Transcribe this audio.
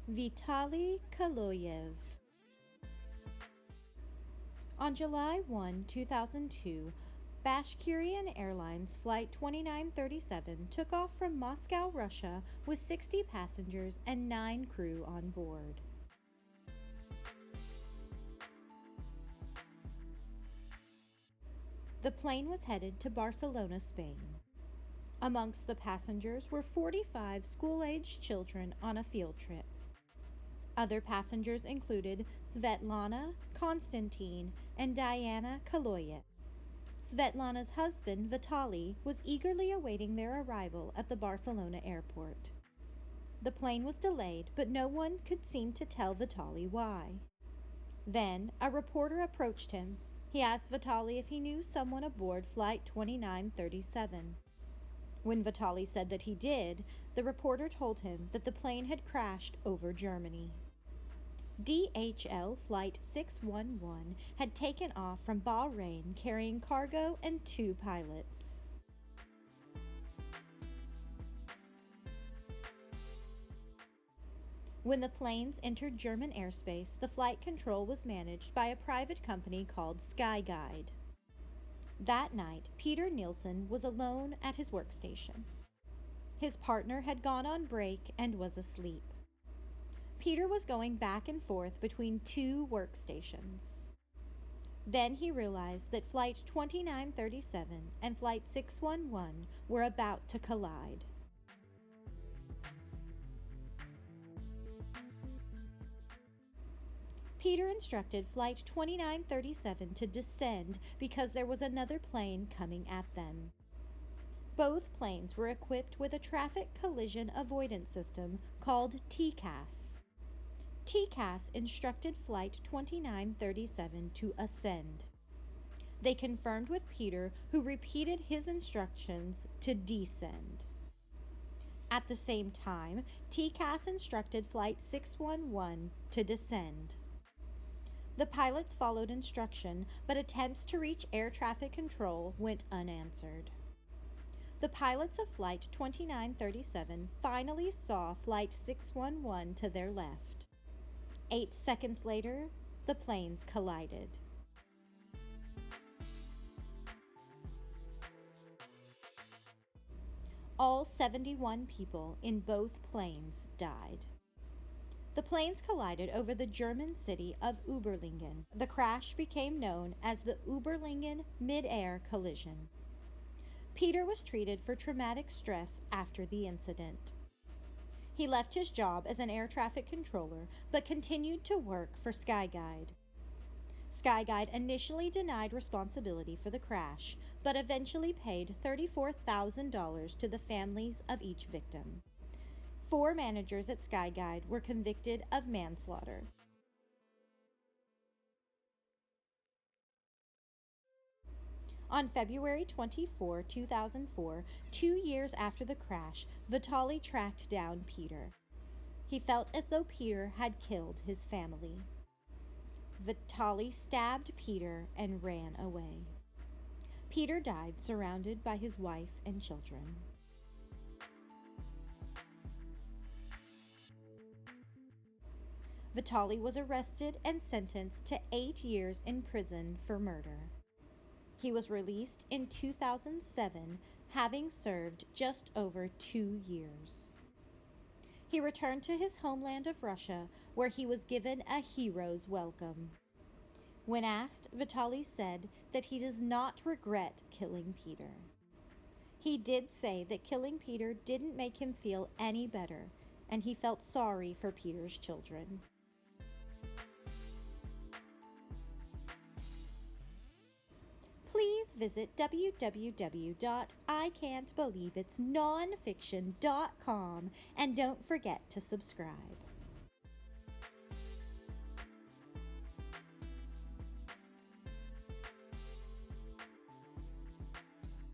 Vitaly Kaloyev. On July 1, 2002, Bashkirian Airlines Flight 2937 took off from Moscow, Russia, with 60 passengers and 9 crew on board. The plane was headed to Barcelona, Spain. Amongst the passengers were 45 school-aged children on a field trip. Other passengers included Svetlana, Konstantin, and Diana Kaloyev. Svetlana's husband, Vitaly, was eagerly awaiting their arrival at the Barcelona airport. The plane was delayed, but no one could seem to tell Vitaly why. Then, a reporter approached him. He asked Vitaly if he knew someone aboard Flight 2937. When Vitaly said that he did, the reporter told him that the plane had crashed over Germany. DHL Flight 611 had taken off from Bahrain carrying cargo and 2 pilots. When the planes entered German airspace, the flight control was managed by a private company called SkyGuide. That night, Peter Nielsen was alone at his workstation. His partner had gone on break and was asleep. Peter was going back and forth between 2 workstations. Then he realized that Flight 2937 and Flight 611 were about to collide. Peter instructed Flight 2937 to descend because there was another plane coming at them. Both planes were equipped with a traffic collision avoidance system called TCAS. TCAS instructed Flight 2937 to ascend. They confirmed with Peter, who repeated his instructions to descend. At the same time, TCAS instructed Flight 611 to descend. The pilots followed instruction, but attempts to reach air traffic control went unanswered. The pilots of Flight 2937 finally saw Flight 611 to their left. 8 seconds later, the planes collided. All 71 people in both planes died. The planes collided over the German city of Überlingen. The crash became known as the Überlingen mid-air collision. Peter was treated for traumatic stress after the incident. He left his job as an air traffic controller, but continued to work for SkyGuide. SkyGuide initially denied responsibility for the crash, but eventually paid $34,000 to the families of each victim. 4 managers at SkyGuide were convicted of manslaughter. On February 24, 2004, 2 years after the crash, Vitaly tracked down Peter. He felt as though Peter had killed his family. Vitaly stabbed Peter and ran away. Peter died surrounded by his wife and children. Vitaly was arrested and sentenced to 8 years in prison for murder. He was released in 2007, having served just over 2 years. He returned to his homeland of Russia, where he was given a hero's welcome. When asked, Vitaly said that he does not regret killing Peter. He did say that killing Peter didn't make him feel any better, and he felt sorry for Peter's children. Please visit www.ican'tbelieveitsnonfiction.com and don't forget to subscribe.